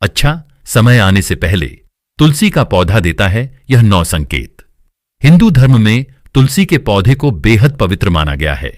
अच्छा समय आने से पहले तुलसी का पौधा देता है यह 9 संकेत। हिंदू धर्म में तुलसी के पौधे को बेहद पवित्र माना गया है।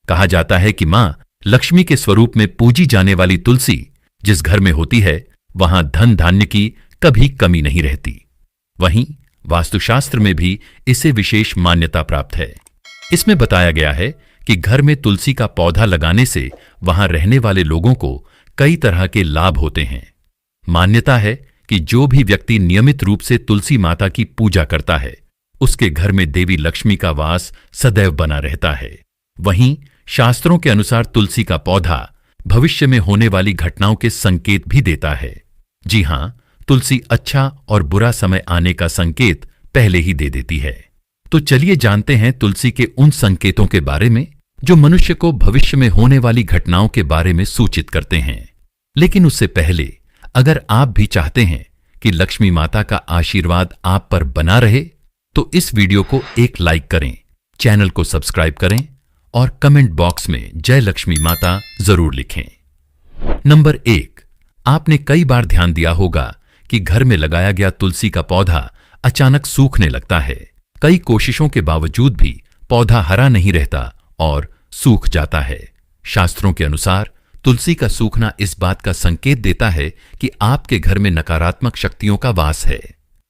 कहा जाता है कि मां लक्ष्मी के स्वरूप में पूजी जाने वाली तुलसी जिस घर में होती है वहां धन धान्य की कभी कमी नहीं रहती। वहीं वास्तुशास्त्र में भी इसे विशेष मान्यता प्राप्त है। इसमें बताया गया है कि घर में तुलसी का पौधा लगाने से वहां रहने वाले लोगों को कई तरह के लाभ होते हैं। मान्यता है कि जो भी व्यक्ति नियमित रूप से तुलसी माता की पूजा करता है उसके घर में देवी लक्ष्मी का वास सदैव बना रहता है। वहीं शास्त्रों के अनुसार तुलसी का पौधा भविष्य में होने वाली घटनाओं के संकेत भी देता है। जी हां, तुलसी अच्छा और बुरा समय आने का संकेत पहले ही दे देती है। तो चलिए जानते हैं तुलसी के उन संकेतों के बारे में जो मनुष्य को भविष्य में होने वाली घटनाओं के बारे में सूचित करते हैं। लेकिन उससे पहले अगर आप भी चाहते हैं कि लक्ष्मी माता का आशीर्वाद आप पर बना रहे तो इस वीडियो को एक लाइक करें, चैनल को सब्सक्राइब करें और कमेंट बॉक्स में जय लक्ष्मी माता जरूर लिखें। नंबर 1, आपने कई बार ध्यान दिया होगा कि घर में लगाया गया तुलसी का पौधा अचानक सूखने लगता है। कई कोशिशों के बावजूद भी पौधा हरा नहीं रहता और सूख जाता है। शास्त्रों के अनुसार तुलसी का सूखना इस बात का संकेत देता है कि आपके घर में नकारात्मक शक्तियों का वास है।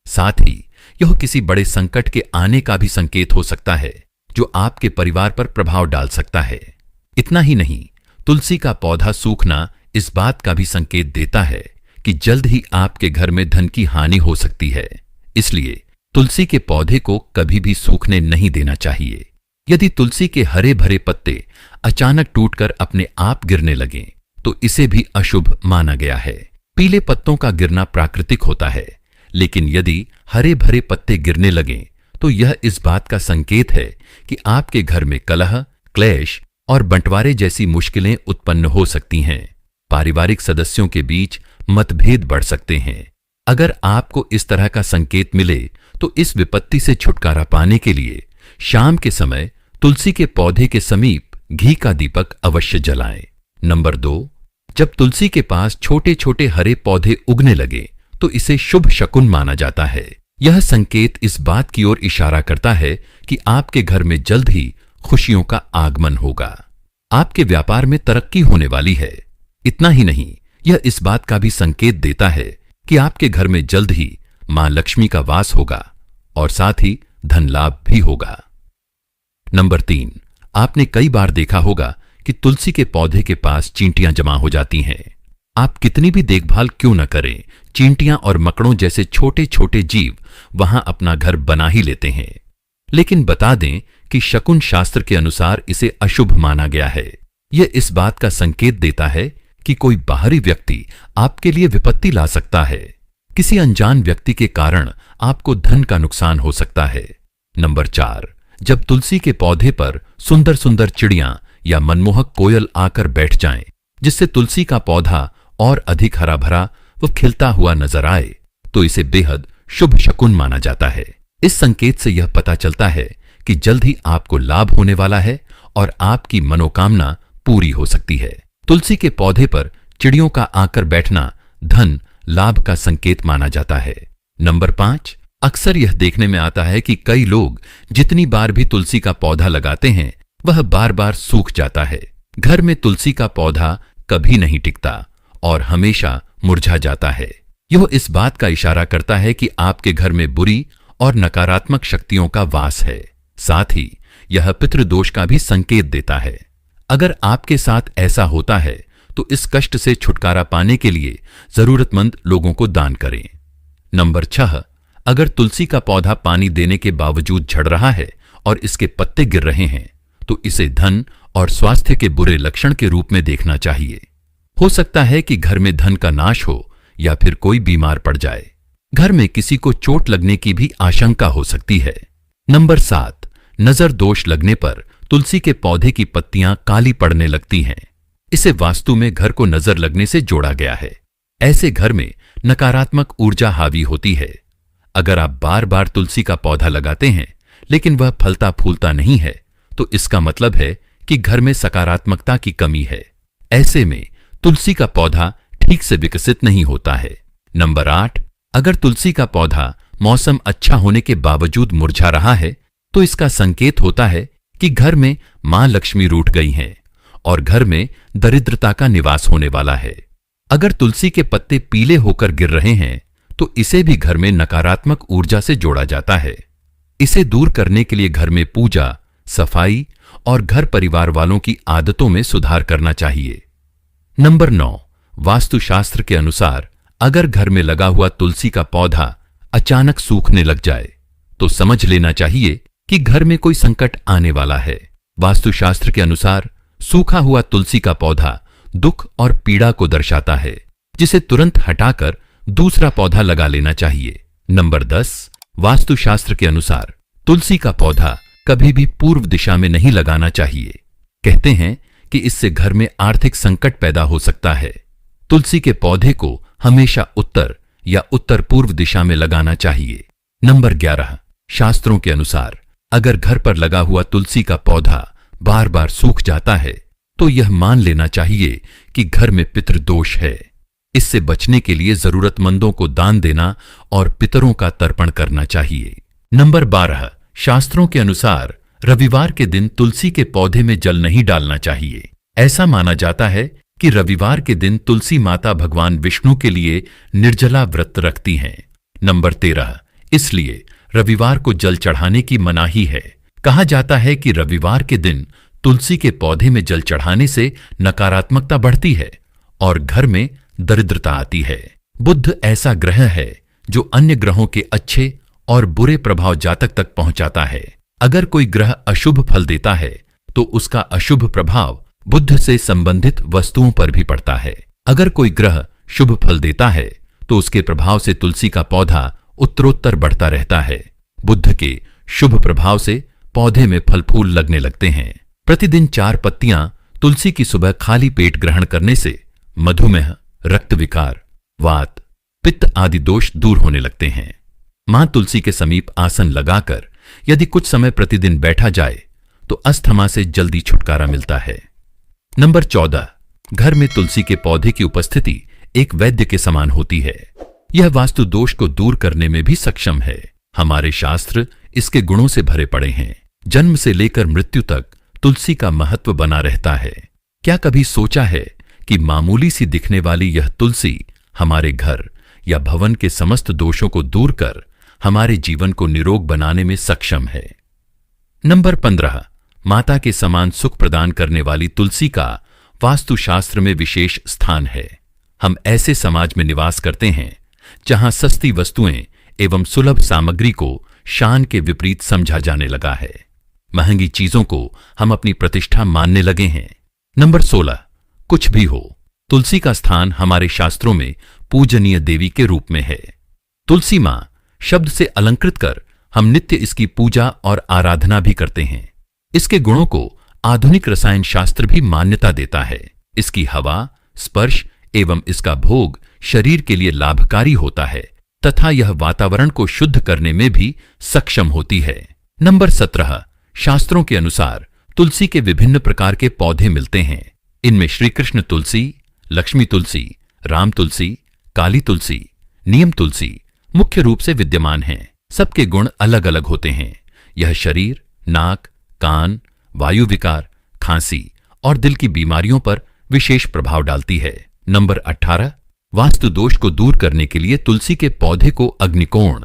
साथ ही यह किसी बड़े संकट के आने का भी संकेत हो सकता है जो आपके परिवार पर प्रभाव डाल सकता है। इतना ही नहीं, तुलसी का पौधा सूखना इस बात का भी संकेत देता है कि जल्द ही आपके घर में धन की हानि हो सकती है। इसलिए तुलसी के पौधे को कभी भी सूखने नहीं देना चाहिए। यदि तुलसी के हरे भरे पत्ते अचानक टूटकर अपने आप गिरने लगें तो इसे भी अशुभ माना गया है। पीले पत्तों का गिरना प्राकृतिक होता है, लेकिन यदि हरे भरे पत्ते गिरने लगें तो यह इस बात का संकेत है कि आपके घर में कलह, क्लेश और बंटवारे जैसी मुश्किलें उत्पन्न हो सकती हैं। पारिवारिक सदस्यों के बीच मतभेद बढ़ सकते हैं। अगर आपको इस तरह का संकेत मिले तो इस विपत्ति से छुटकारा पाने के लिए शाम के समय तुलसी के पौधे के समीप घी का दीपक अवश्य जलाएं। नंबर 2, जब तुलसी के पास छोटे छोटे हरे पौधे उगने लगे तो इसे शुभ शकुन माना जाता है। यह संकेत इस बात की ओर इशारा करता है कि आपके घर में जल्द ही खुशियों का आगमन होगा। आपके व्यापार में तरक्की होने वाली है। इतना ही नहीं, यह इस बात का भी संकेत देता है कि आपके घर में जल्द ही मां लक्ष्मी का वास होगा और साथ ही धन लाभ भी होगा। नंबर 3, आपने कई बार देखा होगा कि तुलसी के पौधे के पास चींटियां जमा हो जाती हैं। आप कितनी भी देखभाल क्यों न करें, चींटियां और मकड़ों जैसे छोटे छोटे जीव वहां अपना घर बना ही लेते हैं। लेकिन बता दें कि शकुन शास्त्र के अनुसार इसे अशुभ माना गया है। यह इस बात का संकेत देता है कि कोई बाहरी व्यक्ति आपके लिए विपत्ति ला सकता है। किसी अनजान व्यक्ति के कारण आपको धन का नुकसान हो सकता है। नंबर 4, जब तुलसी के पौधे पर सुंदर सुंदर चिड़ियां या मनमोहक कोयल आकर बैठ जाएं, जिससे तुलसी का पौधा और अधिक हरा भरा व खिलता हुआ नजर आए, तो इसे बेहद शुभ शकुन माना जाता है। इस संकेत से यह पता चलता है कि जल्द ही आपको लाभ होने वाला है और आपकी मनोकामना पूरी हो सकती है। तुलसी के पौधे पर चिड़ियों का आकर बैठना धन लाभ का संकेत माना जाता है। नंबर 5, अक्सर यह देखने में आता है कि कई लोग जितनी बार भी तुलसी का पौधा लगाते हैं वह बार बार सूख जाता है। घर में तुलसी का पौधा कभी नहीं टिकता और हमेशा मुरझा जाता है। यह इस बात का इशारा करता है कि आपके घर में बुरी और नकारात्मक शक्तियों का वास है। साथ ही यह पितृदोष का भी संकेत देता है। अगर आपके साथ ऐसा होता है तो इस कष्ट से छुटकारा पाने के लिए जरूरतमंद लोगों को दान करें। नंबर 6, अगर तुलसी का पौधा पानी देने के बावजूद झड़ रहा है और इसके पत्ते गिर रहे हैं तो इसे धन और स्वास्थ्य के बुरे लक्षण के रूप में देखना चाहिए। हो सकता है कि घर में धन का नाश हो या फिर कोई बीमार पड़ जाए। घर में किसी को चोट लगने की भी आशंका हो सकती है। नंबर 7, नजर दोष लगने पर तुलसी के पौधे की पत्तियां काली पड़ने लगती हैं। इसे वास्तु में घर को नजर लगने से जोड़ा गया है। ऐसे घर में नकारात्मक ऊर्जा हावी होती है। अगर आप बार बार तुलसी का पौधा लगाते हैं लेकिन वह फलता फूलता नहीं है तो इसका मतलब है कि घर में सकारात्मकता की कमी है। ऐसे में तुलसी का पौधा ठीक से विकसित नहीं होता है। नंबर 8, अगर तुलसी का पौधा मौसम अच्छा होने के बावजूद मुरझा रहा है तो इसका संकेत होता है कि घर में मां लक्ष्मी रूठ गई हैं और घर में दरिद्रता का निवास होने वाला है। अगर तुलसी के पत्ते पीले होकर गिर रहे हैं तो इसे भी घर में नकारात्मक ऊर्जा से जोड़ा जाता है। इसे दूर करने के लिए घर में पूजा, सफाई और घर परिवार वालों की आदतों में सुधार करना चाहिए। नंबर 9, वास्तुशास्त्र के अनुसार अगर घर में लगा हुआ तुलसी का पौधा अचानक सूखने लग जाए तो समझ लेना चाहिए कि घर में कोई संकट आने वाला है। वास्तुशास्त्र के अनुसार सूखा हुआ तुलसी का पौधा दुख और पीड़ा को दर्शाता है, जिसे तुरंत हटाकर दूसरा पौधा लगा लेना चाहिए। नंबर 10, वास्तुशास्त्र के अनुसार तुलसी का पौधा कभी भी पूर्व दिशा में नहीं लगाना चाहिए। कहते हैं कि इससे घर में आर्थिक संकट पैदा हो सकता है। तुलसी के पौधे को हमेशा उत्तर या उत्तर पूर्व दिशा में लगाना चाहिए। नंबर 11, शास्त्रों के अनुसार अगर घर पर लगा हुआ तुलसी का पौधा बार बार सूख जाता है तो यह मान लेना चाहिए कि घर में पितृदोष है। इससे बचने के लिए जरूरतमंदों को दान देना और पितरों का तर्पण करना चाहिए। नंबर 12, शास्त्रों के अनुसार रविवार के दिन तुलसी के पौधे में जल नहीं डालना चाहिए। ऐसा माना जाता है कि रविवार के दिन तुलसी माता भगवान विष्णु के लिए निर्जला व्रत रखती हैं। नंबर 13, इसलिए रविवार को जल चढ़ाने की मनाही है। कहा जाता है कि रविवार के दिन तुलसी के पौधे में जल चढ़ाने से नकारात्मकता बढ़ती है और घर में दरिद्रता आती है। बुध ऐसा ग्रह है जो अन्य ग्रहों के अच्छे और बुरे प्रभाव जातक तक पहुंचाता है। अगर कोई ग्रह अशुभ फल देता है तो उसका अशुभ प्रभाव बुध से संबंधित वस्तुओं पर भी पड़ता है। अगर कोई ग्रह शुभ फल देता है तो उसके प्रभाव से तुलसी का पौधा उत्तरोत्तर बढ़ता रहता है। बुध के शुभ प्रभाव से पौधे में फल फूल लगने लगते हैं। प्रतिदिन 4 पत्तियां तुलसी की सुबह खाली पेट ग्रहण करने से मधुमेह, रक्त विकार, वात, पित्त आदि दोष दूर होने लगते हैं। मां तुलसी के समीप आसन लगाकर यदि कुछ समय प्रतिदिन बैठा जाए तो अस्थमा से जल्दी छुटकारा मिलता है। नंबर 14, घर में तुलसी के पौधे की उपस्थिति एक वैद्य के समान होती है। यह वास्तु दोष को दूर करने में भी सक्षम है। हमारे शास्त्र इसके गुणों से भरे पड़े हैं। जन्म से लेकर मृत्यु तक तुलसी का महत्व बना रहता है। क्या कभी सोचा है कि मामूली सी दिखने वाली यह तुलसी हमारे घर या भवन के समस्त दोषों को दूर कर हमारे जीवन को निरोग बनाने में सक्षम है। नंबर 15, माता के समान सुख प्रदान करने वाली तुलसी का वास्तुशास्त्र में विशेष स्थान है। हम ऐसे समाज में निवास करते हैं जहां सस्ती वस्तुएं एवं सुलभ सामग्री को शान के विपरीत समझा जाने लगा है। महंगी चीजों को हम अपनी प्रतिष्ठा मानने लगे हैं। नंबर 16, कुछ भी हो, तुलसी का स्थान हमारे शास्त्रों में पूजनीय देवी के रूप में है। तुलसी मां शब्द से अलंकृत कर हम नित्य इसकी पूजा और आराधना भी करते हैं। इसके गुणों को आधुनिक रसायन शास्त्र भी मान्यता देता है। इसकी हवा, स्पर्श एवं इसका भोग शरीर के लिए लाभकारी होता है तथा यह वातावरण को शुद्ध करने में भी सक्षम होती है। नंबर 17, शास्त्रों के अनुसार तुलसी के विभिन्न प्रकार के पौधे मिलते हैं। इनमें श्री कृष्ण तुलसी, लक्ष्मी तुलसी, राम तुलसी, काली तुलसी, नियम तुलसी मुख्य रूप से विद्यमान हैं। सबके गुण अलग अलग होते हैं। यह शरीर, नाक, कान, वायु विकार, खांसी और दिल की बीमारियों पर विशेष प्रभाव डालती है। नंबर 18, वास्तु दोष को दूर करने के लिए तुलसी के पौधे को अग्निकोण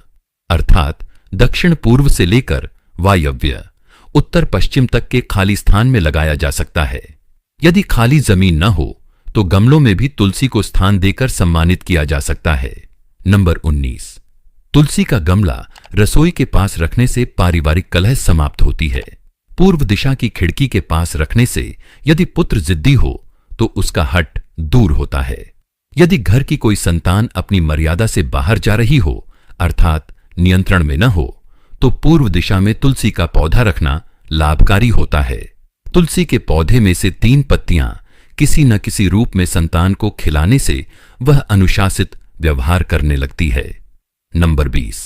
अर्थात दक्षिण पूर्व से लेकर वायव्य उत्तर पश्चिम तक के खाली स्थान में लगाया जा सकता है। यदि खाली जमीन न हो तो गमलों में भी तुलसी को स्थान देकर सम्मानित किया जा सकता है। नंबर 19, तुलसी का गमला रसोई के पास रखने से पारिवारिक कलह समाप्त होती है। पूर्व दिशा की खिड़की के पास रखने से यदि पुत्र जिद्दी हो तो उसका हठ दूर होता है। यदि घर की कोई संतान अपनी मर्यादा से बाहर जा रही हो अर्थात नियंत्रण में न हो तो पूर्व दिशा में तुलसी का पौधा रखना लाभकारी होता है। तुलसी के पौधे में से 3 पत्तियां किसी न किसी रूप में संतान को खिलाने से वह अनुशासित व्यवहार करने लगती है। नंबर 20,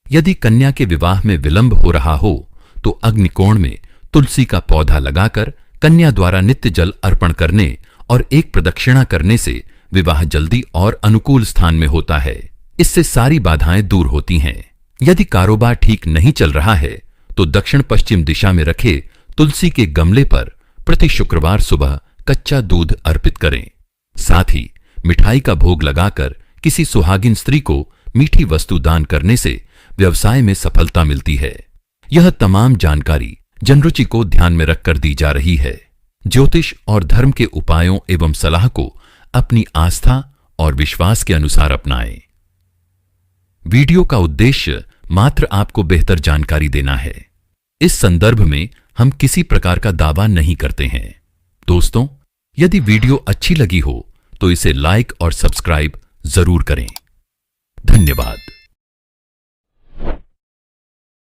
यदि कन्या के विवाह में विलंब हो रहा हो तो अग्निकोण में तुलसी का पौधा लगाकर कन्या द्वारा नित्य जल अर्पण करने और एक प्रदक्षिणा करने से विवाह जल्दी और अनुकूल स्थान में होता है। इससे सारी बाधाएं दूर होती हैं। यदि कारोबार ठीक नहीं चल रहा है तो दक्षिण पश्चिम दिशा में रखे तुलसी के गमले पर प्रति शुक्रवार सुबह कच्चा दूध अर्पित करें। साथ ही मिठाई का भोग लगाकर किसी सुहागिन स्त्री को मीठी वस्तु दान करने से व्यवसाय में सफलता मिलती है। यह तमाम जानकारी जनरुचि को ध्यान में रखकर दी जा रही है। ज्योतिष और धर्म के उपायों एवं सलाह को अपनी आस्था और विश्वास के अनुसार अपनाएं। वीडियो का उद्देश्य मात्र आपको बेहतर जानकारी देना है। इस संदर्भ में हम किसी प्रकार का दावा नहीं करते हैं। दोस्तों, यदि वीडियो अच्छी लगी हो तो इसे लाइक और सब्सक्राइब जरूर करें। धन्यवाद।